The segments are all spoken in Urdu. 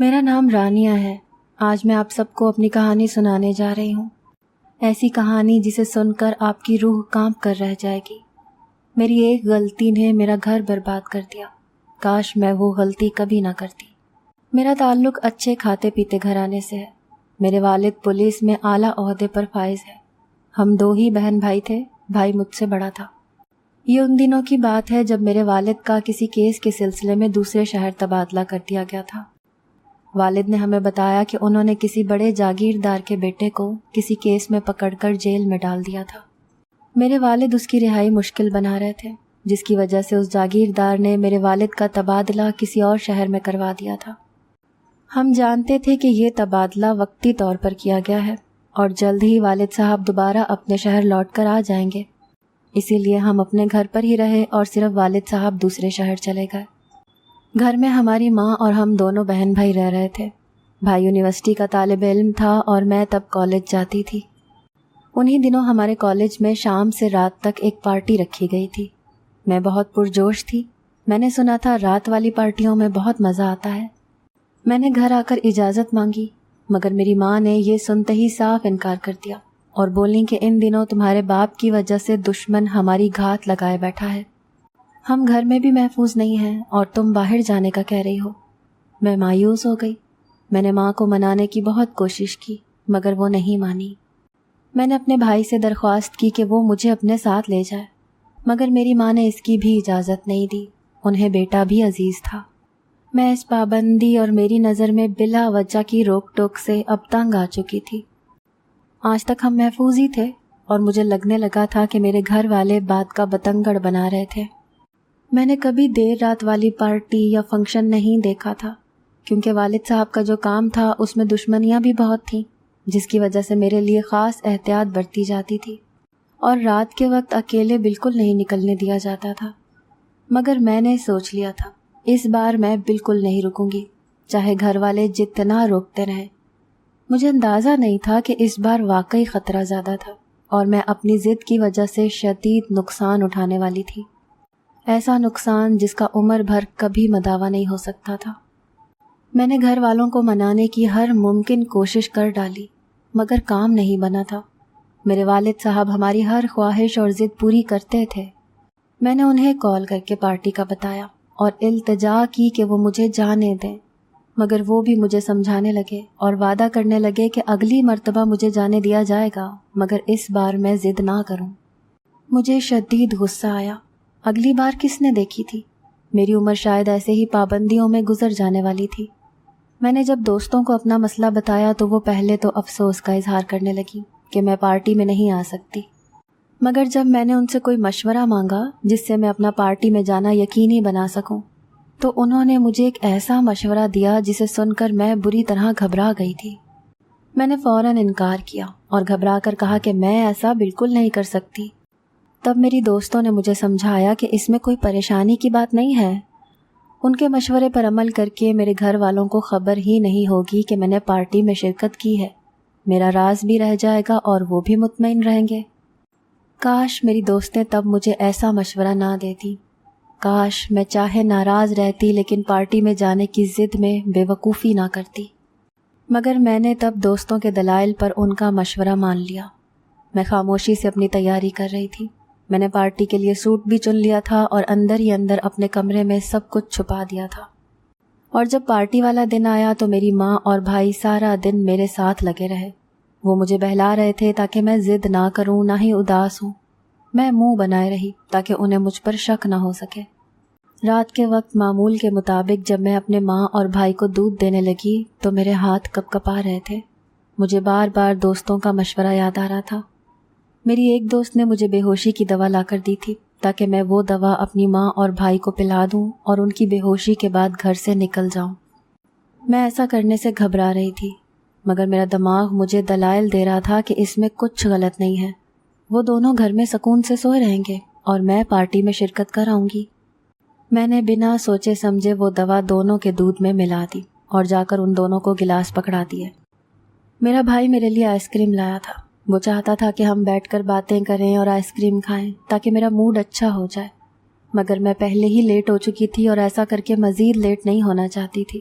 میرا نام رانیہ ہے۔ آج میں آپ سب کو اپنی کہانی سنانے جا رہی ہوں۔ ایسی کہانی جسے سن کر آپ کی روح کانپ کر رہ جائے گی۔ میری ایک غلطی نے میرا گھر برباد کر دیا۔ کاش میں وہ غلطی کبھی نہ کرتی۔ میرا تعلق اچھے کھاتے پیتے گھرانے سے ہے۔ میرے والد پولیس میں اعلیٰ عہدے پر فائز ہے۔ ہم 2 ہی بہن بھائی تھے، بھائی مجھ سے بڑا تھا۔ یہ ان دنوں کی بات ہے جب میرے والد کا کسی کیس کے سلسلے میں دوسرے شہر تبادلہ کر دیا گیا تھا۔ والد نے ہمیں بتایا کہ انہوں نے کسی بڑے جاگیردار کے بیٹے کو کسی کیس میں پکڑ کر جیل میں ڈال دیا تھا۔ میرے والد اس کی رہائی مشکل بنا رہے تھے، جس کی وجہ سے اس جاگیردار نے میرے والد کا تبادلہ کسی اور شہر میں کروا دیا تھا۔ ہم جانتے تھے کہ یہ تبادلہ وقتی طور پر کیا گیا ہے اور جلد ہی والد صاحب دوبارہ اپنے شہر لوٹ کر آ جائیں گے، اسی لیے ہم اپنے گھر پر ہی رہے اور صرف والد صاحب دوسرے شہر چلے گئے۔ گھر میں ہماری ماں اور ہم دونوں بہن بھائی رہ رہے تھے۔ بھائی یونیورسٹی کا طالب علم تھا اور میں تب کالج جاتی تھی۔ انہی دنوں ہمارے کالج میں شام سے رات تک ایک پارٹی رکھی گئی تھی۔ میں بہت پرجوش تھی۔ میں نے سنا تھا رات والی پارٹیوں میں بہت مزہ آتا ہے۔ میں نے گھر آ کر اجازت مانگی، مگر میری ماں نے یہ سنتے ہی صاف انکار کر دیا اور بولی کہ ان دنوں تمہارے باپ کی وجہ سے دشمن ہماری گھات لگائے بیٹھا ہے۔ ہم گھر میں بھی محفوظ نہیں ہیں اور تم باہر جانے کا کہہ رہی ہو۔ میں مایوس ہو گئی۔ میں نے ماں کو منانے کی بہت کوشش کی، مگر وہ نہیں مانی۔ میں نے اپنے بھائی سے درخواست کی کہ وہ مجھے اپنے ساتھ لے جائے، مگر میری ماں نے اس کی بھی اجازت نہیں دی۔ انہیں بیٹا بھی عزیز تھا۔ میں اس پابندی اور میری نظر میں بلا وجہ کی روک ٹوک سے اب تنگ آ چکی تھی۔ آج تک ہم محفوظ ہی تھے اور مجھے لگنے لگا تھا کہ میرے گھر والے بات کا بتنگڑ بنا رہے تھے۔ میں نے کبھی دیر رات والی پارٹی یا فنکشن نہیں دیکھا تھا، کیونکہ والد صاحب کا جو کام تھا اس میں دشمنیاں بھی بہت تھیں، جس کی وجہ سے میرے لیے خاص احتیاط برتی جاتی تھی اور رات کے وقت اکیلے بالکل نہیں نکلنے دیا جاتا تھا۔ مگر میں نے سوچ لیا تھا اس بار میں بالکل نہیں رکوں گی، چاہے گھر والے جتنا روکتے رہیں۔ مجھے اندازہ نہیں تھا کہ اس بار واقعی خطرہ زیادہ تھا اور میں اپنی ضد کی وجہ سے شدید نقصان اٹھانے والی تھی، ایسا نقصان جس کا عمر بھر کبھی مداوا نہیں ہو سکتا تھا۔ میں نے گھر والوں کو منانے کی ہر ممکن کوشش کر ڈالی، مگر کام نہیں بنا تھا۔ میرے والد صاحب ہماری ہر خواہش اور ضد پوری کرتے تھے۔ میں نے انہیں کال کر کے پارٹی کا بتایا اور التجا کی کہ وہ مجھے جانے دیں، مگر وہ بھی مجھے سمجھانے لگے اور وعدہ کرنے لگے کہ اگلی مرتبہ مجھے جانے دیا جائے گا، مگر اس بار میں ضد نہ کروں۔ مجھے شدید غصہ آیا۔ اگلی بار کس نے دیکھی تھی؟ میری عمر شاید ایسے ہی پابندیوں میں گزر جانے والی تھی۔ میں نے جب دوستوں کو اپنا مسئلہ بتایا تو وہ پہلے تو افسوس کا اظہار کرنے لگی کہ میں پارٹی میں نہیں آ سکتی، مگر جب میں نے ان سے کوئی مشورہ مانگا جس سے میں اپنا پارٹی میں جانا یقینی بنا سکوں، تو انہوں نے مجھے ایک ایسا مشورہ دیا جسے سن کر میں بری طرح گھبرا گئی تھی۔ میں نے فوراً انکار کیا اور گھبرا کر کہا کہ میں ایسا بالکل نہیں کر سکتی۔ تب میری دوستوں نے مجھے سمجھایا کہ اس میں کوئی پریشانی کی بات نہیں ہے۔ ان کے مشورے پر عمل کر کے میرے گھر والوں کو خبر ہی نہیں ہوگی کہ میں نے پارٹی میں شرکت کی ہے۔ میرا راز بھی رہ جائے گا اور وہ بھی مطمئن رہیں گے۔ کاش میری دوستیں تب مجھے ایسا مشورہ نہ دیتی۔ کاش میں چاہے ناراض رہتی لیکن پارٹی میں جانے کی ضد میں بے وقوفی نہ کرتی، مگر میں نے تب دوستوں کے دلائل پر ان کا مشورہ مان لیا۔ میں خاموشی سے اپنی تیاری کر رہی تھی۔ میں نے پارٹی کے لیے سوٹ بھی چن لیا تھا اور اندر ہی اندر اپنے کمرے میں سب کچھ چھپا دیا تھا۔ اور جب پارٹی والا دن آیا تو میری ماں اور بھائی سارا دن میرے ساتھ لگے رہے۔ وہ مجھے بہلا رہے تھے تاکہ میں ضد نہ کروں، نہ ہی اداس ہوں۔ میں منہ بنائے رہی تاکہ انہیں مجھ پر شک نہ ہو سکے۔ رات کے وقت معمول کے مطابق جب میں اپنے ماں اور بھائی کو دودھ دینے لگی تو میرے ہاتھ کپ کپا رہے تھے۔ مجھے بار بار دوستوں کا مشورہ یاد آ رہا تھا۔ میری ایک دوست نے مجھے بے ہوشی کی دوا لا کر دی تھی تاکہ میں وہ دوا اپنی ماں اور بھائی کو پلا دوں اور ان کی بے ہوشی کے بعد گھر سے نکل جاؤں۔ میں ایسا کرنے سے گھبرا رہی تھی، مگر میرا دماغ مجھے دلائل دے رہا تھا کہ اس میں کچھ غلط نہیں ہے۔ وہ دونوں گھر میں سکون سے سوئے رہیں گے اور میں پارٹی میں شرکت کر آؤں گی۔ میں نے بنا سوچے سمجھے وہ دوا دونوں کے دودھ میں ملا دی اور جا کر ان دونوں کو گلاس پکڑا دیے۔ میرا بھائی میرے لیے آئس کریم لایا تھا۔ وہ چاہتا تھا کہ ہم بیٹھ کر باتیں کریں اور آئس کریم کھائیں تاکہ میرا موڈ اچھا ہو جائے، مگر میں پہلے ہی لیٹ ہو چکی تھی اور ایسا کر کے مزید لیٹ نہیں ہونا چاہتی تھی۔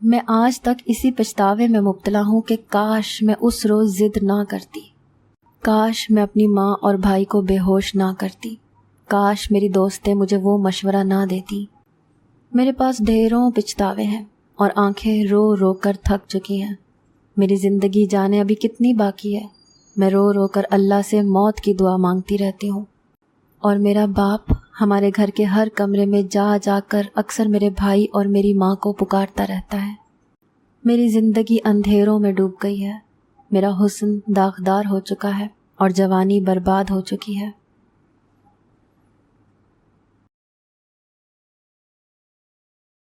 میں آج تک اسی پچھتاوے میں مبتلا ہوں کہ کاش میں اس روز ضد نہ کرتی، کاش میں اپنی ماں اور بھائی کو بے ہوش نہ کرتی، کاش میری دوستیں مجھے وہ مشورہ نہ دیتی۔ میرے پاس ڈھیروں پچھتاوے ہیں اور آنکھیں رو رو کر تھک چکی ہیں۔ میری زندگی جانے ابھی کتنی باقی ہے؟ میں رو رو کر اللہ سے موت کی دعا مانگتی رہتی ہوں، اور میرا باپ ہمارے گھر کے ہر کمرے میں جا جا کر اکثر میرے بھائی اور میری ماں کو پکارتا رہتا ہے۔ میری زندگی اندھیروں میں ڈوب گئی ہے، میرا حسن داغدار ہو چکا ہے اور جوانی برباد ہو چکی ہے۔